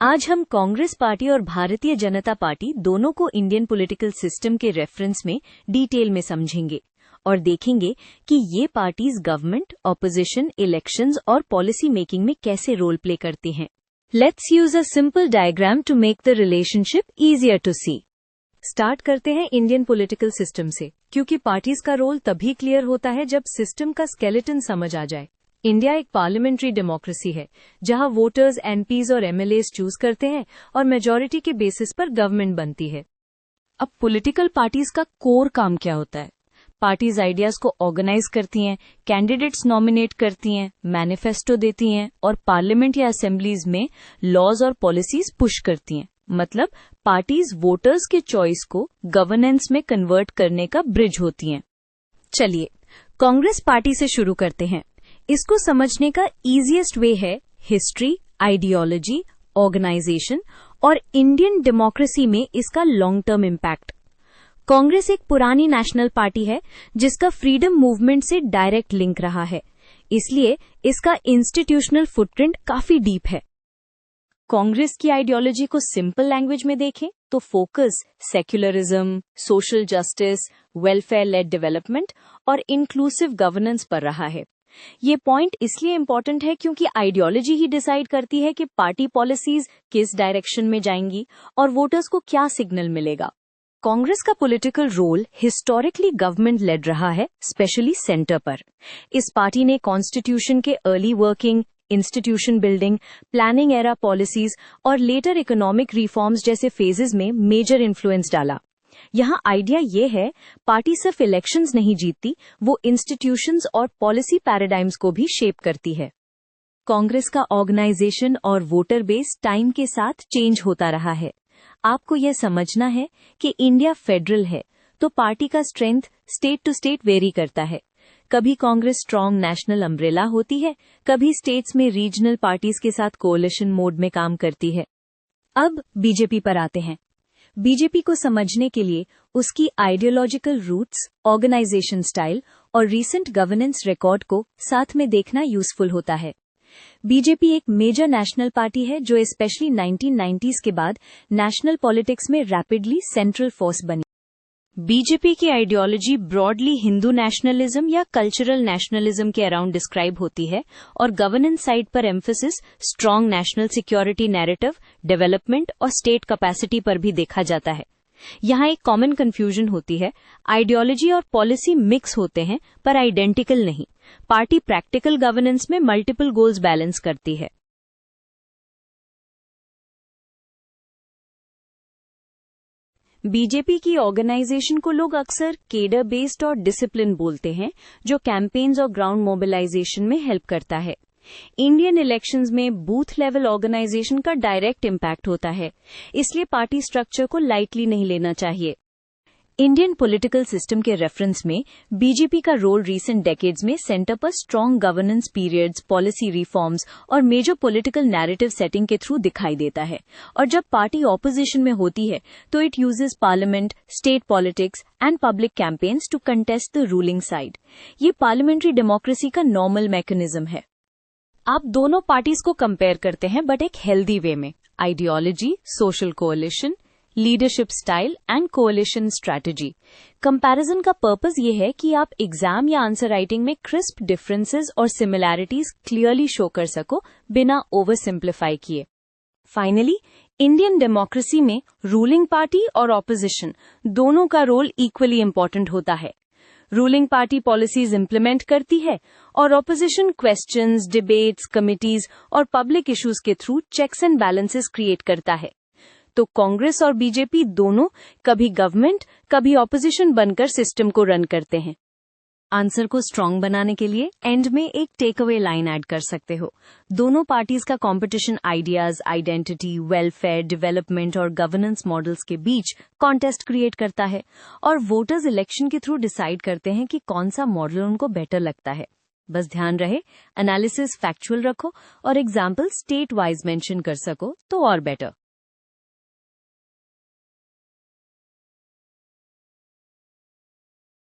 आज हम कांग्रेस पार्टी और भारतीय जनता पार्टी दोनों को इंडियन पॉलिटिकल सिस्टम के रेफरेंस में डिटेल में समझेंगे और देखेंगे कि ये पार्टीज गवर्नमेंट, ऑपोजिशन, इलेक्शंस और पॉलिसी मेकिंग में कैसे रोल प्ले करती हैं। Let's use a simple diagram to make the relationship easier to see. Start करते हैं इंडियन पॉलिटिकल सिस्टम से, क्योंकि पार्टीज का रोल तभी क्लियर होता है जब सिस्टम का स्केलेटन समझ आ जाए। इंडिया एक पार्लियामेंट्री डेमोक्रेसी है, जहां वोटर्स एमपीज और एमएलएज चूज करते हैं और मेजॉरिटी के बेसिस पर गवर्नमेंट बनती है। अब पॉलिटिकल पार्टीज का कोर काम क्या होता है? पार्टीज आइडियाज को ऑर्गेनाइज करती हैं, कैंडिडेट्स नॉमिनेट करती हैं, मैनिफेस्टो देती हैं और पार्लियामेंट या असेंबलीज में लॉज और पॉलिसीज पुश करती हैं। मतलब पार्टीज वोटर्स के चॉइस को गवर्नेंस में कन्वर्ट करने का ब्रिज होती हैं। चलिए कांग्रेस पार्टी से शुरू करते हैं। इसको समझने का इजीएस्ट वे है हिस्ट्री, आइडियोलॉजी, ऑर्गेनाइजेशन और इंडियन डेमोक्रेसी में इसका लॉन्ग टर्म इम्पैक्ट। कांग्रेस एक पुरानी नेशनल पार्टी है जिसका फ्रीडम मूवमेंट से डायरेक्ट लिंक रहा है, इसलिए इसका इंस्टीट्यूशनल फुटप्रिंट काफी डीप है। कांग्रेस की आइडियोलॉजी को सिंपल लैंग्वेज में देखें तो focus secularism, social justice, welfare lead development और इंक्लूसिव गवर्नेंस पर रहा है। ये पॉइंट इसलिए इम्पोर्टेंट है क्योंकि आइडियोलॉजी ही डिसाइड करती है कि पार्टी पॉलिसीज किस डायरेक्शन में जाएंगी और वोटर्स को क्या सिग्नल मिलेगा। कांग्रेस का political role historically government led रहा है, स्पेशली सेंटर पर। इस पार्टी ने कॉन्स्टिट्यूशन के early working, institution building, planning era policies और लेटर इकोनॉमिक रिफॉर्म्स जैसे फेजेस में मेजर इन्फ्लुएंस डाला। यहाँ आइडिया ये है, पार्टी सिर्फ इलेक्शंस नहीं जीतती, वो इंस्टीट्यूशंस और पॉलिसी पैराडाइम्स को भी शेप करती है। कांग्रेस का ऑर्गेनाइजेशन और वोटर बेस टाइम के साथ चेंज होता रहा है। आपको यह समझना है कि इंडिया फेडरल है, तो पार्टी का strength state to state vary करता है। कभी कांग्रेस स्ट्रॉन्ग नेशनल अम्ब्रेला होती है, कभी स्टेट्स में रीजनल पार्टीज के साथ कोalition मोड में काम करती है। अब बीजेपी पर आते हैं। बीजेपी को समझने के लिए उसकी आइडियोलॉजिकल रूट्स, ऑर्गेनाइजेशन स्टाइल और रीसेंट गवर्नेंस रिकॉर्ड को साथ में देखना यूजफुल होता है। बीजेपी एक मेजर नेशनल पार्टी है जो स्पेशली 1990s के बाद नेशनल पॉलिटिक्स में रैपिडली सेंट्रल फोर्स बनी। बीजेपी की आइडियोलॉजी ब्रॉडली हिंदू नेशनलिज्म या कल्चरल नेशनलिज्म के अराउंड डिस्क्राइब होती है और गवर्नेंस साइड पर emphasis strong national security narrative, development और स्टेट कैपेसिटी पर भी देखा जाता है। यहाँ एक कॉमन कंफ्यूजन होती है, आइडियोलॉजी और पॉलिसी मिक्स होते हैं पर आइडेंटिकल नहीं। पार्टी प्रैक्टिकल गवर्नेंस में मल्टीपल गोल्स बैलेंस करती है। बीजेपी की ऑर्गेनाइजेशन को लोग अक्सर केडर बेस्ड और डिसिप्लिन बोलते हैं, जो कैंपेन्स और ग्राउंड मोबिलाइजेशन में हेल्प करता है। इंडियन इलेक्शंस में बूथ लेवल ऑर्गेनाइजेशन का डायरेक्ट इम्पैक्ट होता है, इसलिए पार्टी स्ट्रक्चर को लाइटली नहीं लेना चाहिए। इंडियन पॉलिटिकल सिस्टम के रेफरेंस में बीजेपी का रोल रीसेंट डेकेड्स में सेंटर पर strong governance periods, policy reforms और मेजर पॉलिटिकल नैरेटिव सेटिंग के थ्रू दिखाई देता है। और जब पार्टी ऑपोजिशन में होती है तो it uses parliament, state politics and public campaigns to contest the ruling side. ये पार्लियामेंट्री डेमोक्रेसी का नॉर्मल मैकेनिज्म है। आप दोनों पार्टीज को कंपेयर करते हैं, बट एक हेल्दी वे में। Ideology, social कोalition, leadership style and कोalition strategy. Comparison का पर्पस ये है कि आप एग्जाम या आंसर राइटिंग में क्रिस्प डिफरेंसेस और सिमिलैरिटीज क्लियरली शो कर सको, बिना ओवर सिंप्लीफाई किए। फाइनली, इंडियन डेमोक्रेसी में रूलिंग पार्टी और ऑपोजिशन दोनों का रोल इक्वली इंपॉर्टेंट होता है। रूलिंग पार्टी पॉलिसीज इंप्लीमेंट करती है और ऑपोजिशन क्वेश्चंस, डिबेट्स, कमिटीज और पब्लिक इश्यूज के through checks and balances create करता है। तो कांग्रेस और बीजेपी दोनों कभी गवर्नमेंट, कभी ऑपोजिशन बनकर सिस्टम को रन करते हैं। आंसर को स्ट्रांग बनाने के लिए एंड में एक टेक अवे लाइन ऐड कर सकते हो। दोनों पार्टीज का competition ideas, identity, welfare, development और गवर्नेंस मॉडल्स के बीच कॉन्टेस्ट क्रिएट करता है और वोटर्स इलेक्शन के थ्रू डिसाइड करते हैं कि कौन सा मॉडल उनको बेटर लगता है। बस ध्यान रहे, एनालिसिस फैक्चुअल रखो और एग्जाम्पल स्टेट वाइज मेंशन कर सको तो और बेटर।